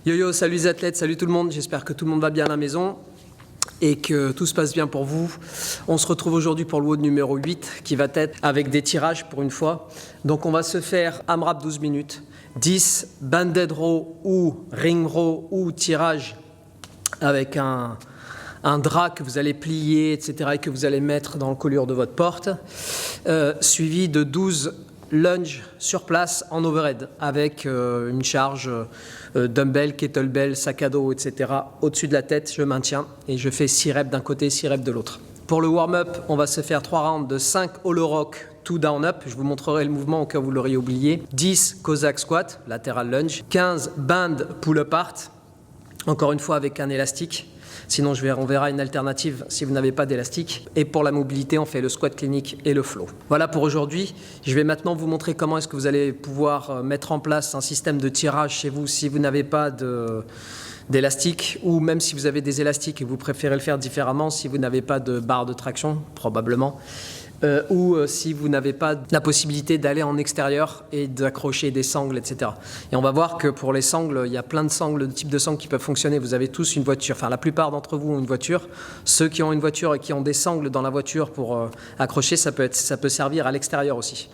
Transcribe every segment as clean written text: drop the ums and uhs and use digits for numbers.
Yo yo, salut les athlètes, salut tout le monde, j'espère que tout le monde va bien à la maison et que tout se passe bien pour vous. On se retrouve aujourd'hui pour le WOD numéro 8 qui va être avec des tirages pour une fois. Donc on va se faire AMRAP 12 minutes, 10 banded row ou ring row ou tirage avec un drap que vous allez plier, etc. et que vous allez mettre dans le colure de votre porte, suivi de 12 lunge sur place en overhead avec une charge dumbbell, kettlebell, sac à dos, etc. Au-dessus de la tête, je maintiens et je fais 6 reps d'un côté, 6 reps de l'autre. Pour le warm-up, on va se faire 3 rounds de 5 hollow rock, 2 down up. Je vous montrerai le mouvement au cas où vous l'auriez oublié. 10 Cossack squat, lateral lunge. 15 band pull apart, encore une fois avec un élastique. Sinon, on verra une alternative si vous n'avez pas d'élastique. Et pour la mobilité, on fait le squat clinique et le flow. Voilà pour aujourd'hui. Je vais maintenant vous montrer comment est-ce que vous allez pouvoir mettre en place un système de tirage chez vous si vous n'avez pas d'élastique, ou même si vous avez des élastiques et vous préférez le faire différemment, si vous n'avez pas de barre de traction, probablement. Ou si vous n'avez pas la possibilité d'aller en extérieur et d'accrocher des sangles, etc. Et on va voir que pour les sangles, il y a plein de sangles, de types de sangles qui peuvent fonctionner. Vous avez tous une voiture, enfin la plupart d'entre vous ont une voiture. Ceux qui ont une voiture et qui ont des sangles dans la voiture pour accrocher, ça peut servir à l'extérieur aussi.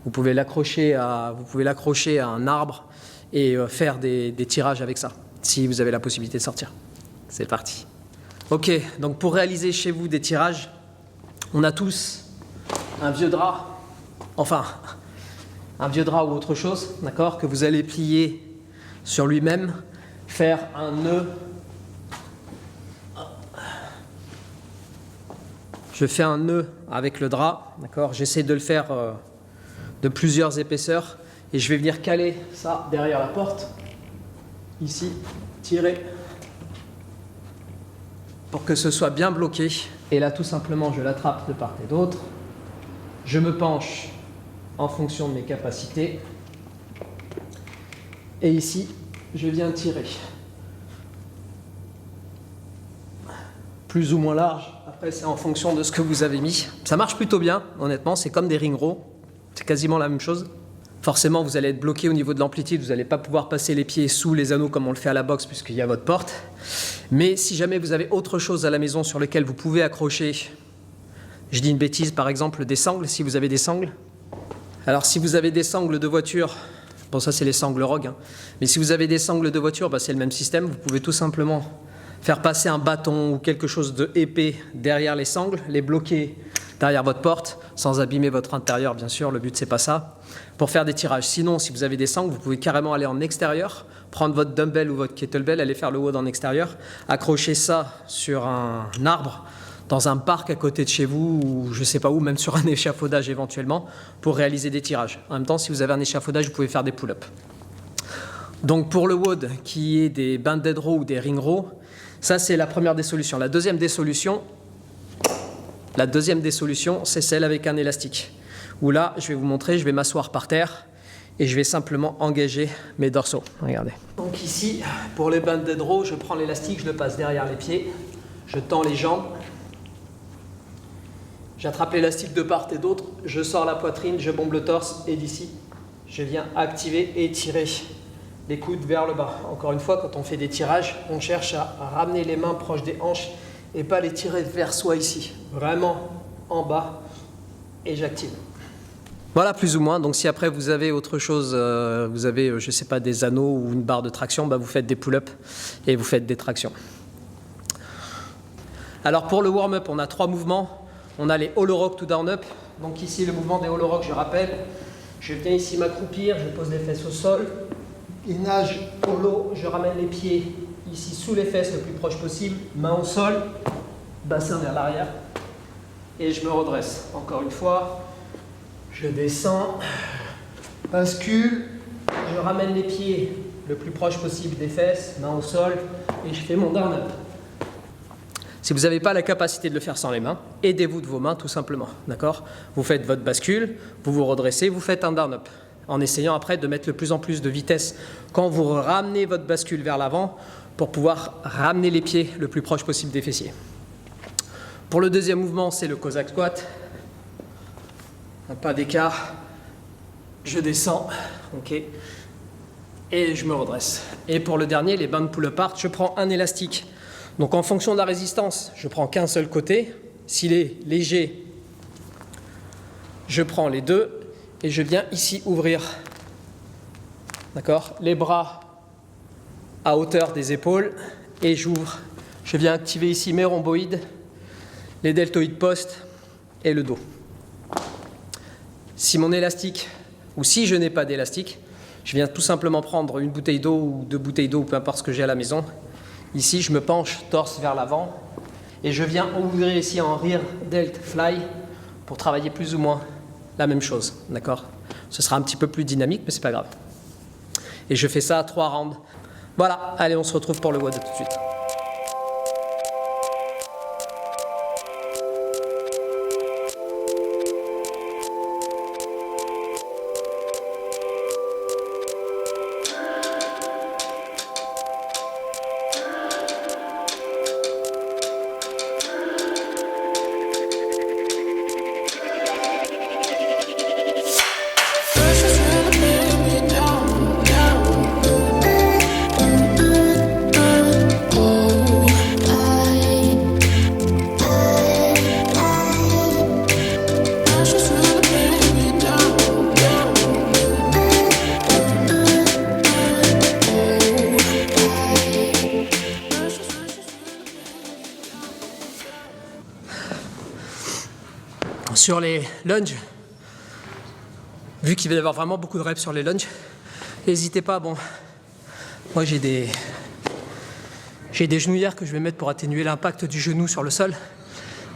Vous pouvez l'accrocher à un arbre et faire des tirages avec ça, si vous avez la possibilité de sortir. C'est parti. Ok, donc pour réaliser chez vous des tirages, on a tous un vieux drap, enfin, un vieux drap ou autre chose, d'accord, que vous allez plier sur lui-même, faire un nœud. Je fais un nœud avec le drap, d'accord, j'essaie de le faire de plusieurs épaisseurs et je vais venir caler ça derrière la porte, ici, tirer, pour que ce soit bien bloqué. Et là, tout simplement, je l'attrape de part et d'autre. Je me penche en fonction de mes capacités. Et ici, je viens tirer. Plus ou moins large. Après, c'est en fonction de ce que vous avez mis. Ça marche plutôt bien, honnêtement. C'est comme des ring rows. C'est quasiment la même chose. Forcément, vous allez être bloqué au niveau de l'amplitude. Vous n'allez pas pouvoir passer les pieds sous les anneaux comme on le fait à la boxe puisqu'il y a votre porte. Mais si jamais vous avez autre chose à la maison sur lequel vous pouvez accrocher, je dis une bêtise, par exemple, des sangles, si vous avez des sangles. Alors, si vous avez des sangles de voiture, bon, ça, c'est les sangles Rogue, hein. Mais si vous avez des sangles de voiture, c'est le même système. Vous pouvez tout simplement faire passer un bâton ou quelque chose de épais derrière les sangles, les bloquer derrière votre porte, sans abîmer votre intérieur, bien sûr. Le but, c'est pas ça, pour faire des tirages. Sinon, si vous avez des sangles, vous pouvez carrément aller en extérieur, prendre votre dumbbell ou votre kettlebell, aller faire le WOD en extérieur, accrocher ça sur un arbre, dans un parc à côté de chez vous, ou je ne sais pas où, même sur un échafaudage éventuellement, pour réaliser des tirages. En même temps, si vous avez un échafaudage, vous pouvez faire des pull-ups. Donc pour le WOD, qui est des banded row ou des ring row, ça c'est la première des solutions. La deuxième des solutions, c'est celle avec un élastique. Où là, je vais vous montrer, je vais m'asseoir par terre et je vais simplement engager mes dorsaux. Regardez. Donc ici, pour les banded row, je prends l'élastique, je le passe derrière les pieds, je tends les jambes. J'attrape l'élastique de part et d'autre, je sors la poitrine, je bombe le torse et d'ici, je viens activer et tirer les coudes vers le bas. Encore une fois, quand on fait des tirages, on cherche à ramener les mains proches des hanches et pas les tirer vers soi ici. Vraiment en bas et j'active. Voilà plus ou moins. Donc si après vous avez autre chose, vous avez, je sais pas, des anneaux ou une barre de traction, vous faites des pull-ups et vous faites des tractions. Alors pour le warm-up, on a 3 mouvements. On a les hollow rock to down up. Donc ici, le mouvement des hollow rock, je rappelle. Je viens ici m'accroupir, je pose les fesses au sol. Nage hollow, je ramène les pieds ici sous les fesses le plus proche possible. Main au sol, bassin vers l'arrière. Et je me redresse. Encore une fois, je descends, bascule, je ramène les pieds le plus proche possible des fesses, main au sol, et je fais mon down up. Si vous n'avez pas la capacité de le faire sans les mains, aidez-vous de vos mains tout simplement, d'accord ? Vous faites votre bascule, vous vous redressez, vous faites un down-up, en essayant après de mettre de plus en plus de vitesse quand vous ramenez votre bascule vers l'avant pour pouvoir ramener les pieds le plus proche possible des fessiers. Pour le deuxième mouvement, c'est le Cossack squat. Un pas d'écart, je descends, ok ? et je me redresse. Et pour le dernier, les band pull apart, je prends un élastique. Donc en fonction de la résistance, je prends qu'un seul côté. S'il est léger, je prends les deux et je viens ici ouvrir. D'accord ? Les bras à hauteur des épaules et j'ouvre. Je viens activer ici mes rhomboïdes, les deltoïdes post et le dos. Si mon élastique, ou si je n'ai pas d'élastique, je viens tout simplement prendre une bouteille d'eau ou 2 bouteilles d'eau, peu importe ce que j'ai à la maison. Ici, je me penche torse vers l'avant et je viens ouvrir ici en rear delt fly pour travailler plus ou moins la même chose. D'accord ? Ce sera un petit peu plus dynamique, mais c'est pas grave. Et je fais ça à 3 rounds. Voilà, allez, on se retrouve pour le WOD tout de suite. Sur les lunges, vu qu'il va y avoir vraiment beaucoup de reps sur les lunges, n'hésitez pas, bon, moi j'ai des genouillères que je vais mettre pour atténuer l'impact du genou sur le sol,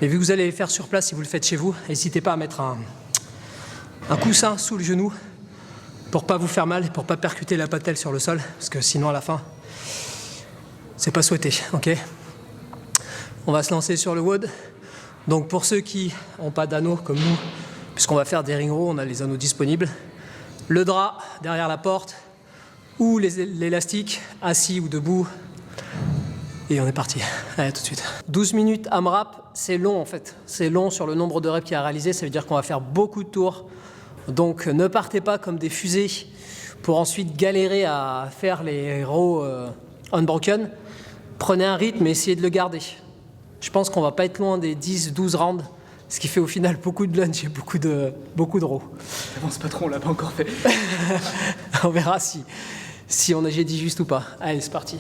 mais vu que vous allez les faire sur place, si vous le faites chez vous, n'hésitez pas à mettre un coussin sous le genou pour pas vous faire mal, pour pas percuter la patelle sur le sol, parce que sinon à la fin, c'est pas souhaité, ok ? On va se lancer sur le WOD. Donc pour ceux qui n'ont pas d'anneaux comme nous, puisqu'on va faire des ring rows, on a les anneaux disponibles, le drap derrière la porte ou l'élastique, assis ou debout, et on est parti. Allez, tout de suite. 12 minutes AMRAP, c'est long en fait. C'est long sur le nombre de reps qu'il y a à réaliser, ça veut dire qu'on va faire beaucoup de tours. Donc ne partez pas comme des fusées pour ensuite galérer à faire les rows unbroken. Prenez un rythme et essayez de le garder. Je pense qu'on va pas être loin des 10-12 rounds, ce qui fait au final beaucoup de lunge et beaucoup de rows. Avance pas trop, on l'a pas encore fait. On verra si j'ai dit juste ou pas. Allez, c'est parti.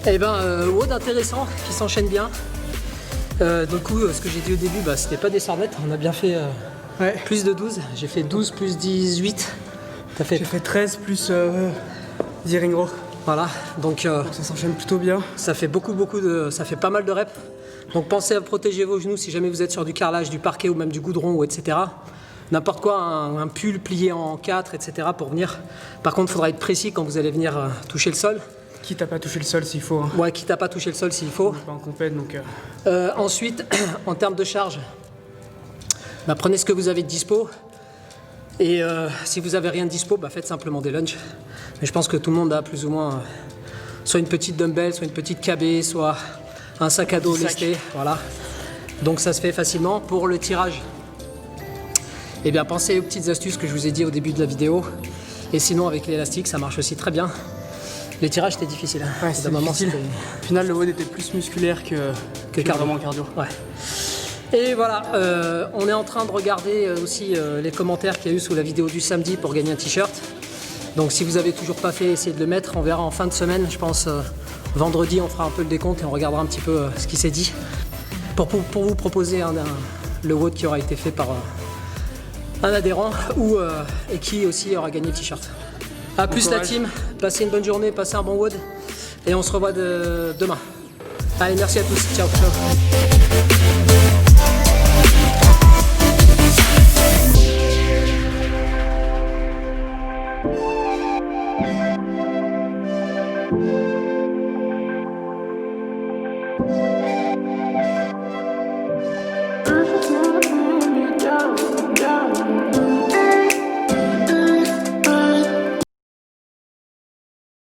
Eh ben, WOD intéressant, qui s'enchaîne bien. Du coup, ce que j'ai dit au début, c'était pas des sornettes, on a bien fait Ouais. plus de 12. J'ai fait 12 plus 18. T'as fait J'ai fait 13 plus 10 ring row. Voilà, donc Ça s'enchaîne plutôt bien. ça fait ça fait pas mal de reps. Donc pensez à protéger vos genoux si jamais vous êtes sur du carrelage, du parquet ou même du goudron, ou etc. N'importe quoi, un pull plié en 4, etc. pour venir. Par contre, il faudra être précis quand vous allez venir toucher le sol. Quitte à pas toucher le sol s'il faut. Hein. Ouais, quitte à pas toucher le sol s'il faut. On est pas en compète donc. Ensuite, en termes de charge, prenez ce que vous avez de dispo. Et si vous avez rien de dispo, faites simplement des lunges. Mais je pense que tout le monde a plus ou moins soit une petite dumbbell, soit une petite KB, soit un sac à dos lesté. Voilà. Donc ça se fait facilement. Pour le tirage, pensez aux petites astuces que je vous ai dit au début de la vidéo. Et sinon, avec l'élastique, ça marche aussi très bien. Les tirages, c'était difficile. Hein. Ouais, c'était difficile. Au final, le WOD était plus musculaire que vraiment cardio. Ouais. Et voilà, on est en train de regarder aussi les commentaires qu'il y a eu sous la vidéo du samedi pour gagner un t-shirt. Donc si vous avez toujours pas fait, essayez de le mettre. On verra en fin de semaine, je pense vendredi, on fera un peu le décompte et on regardera un petit peu ce qui s'est dit. Pour vous proposer le WOD qui aura été fait par un adhérent et qui aussi aura gagné le t-shirt. A plus la team, passez une bonne journée, passez un bon WOD et on se revoit demain. Allez, merci à tous, ciao, ciao. Thank you.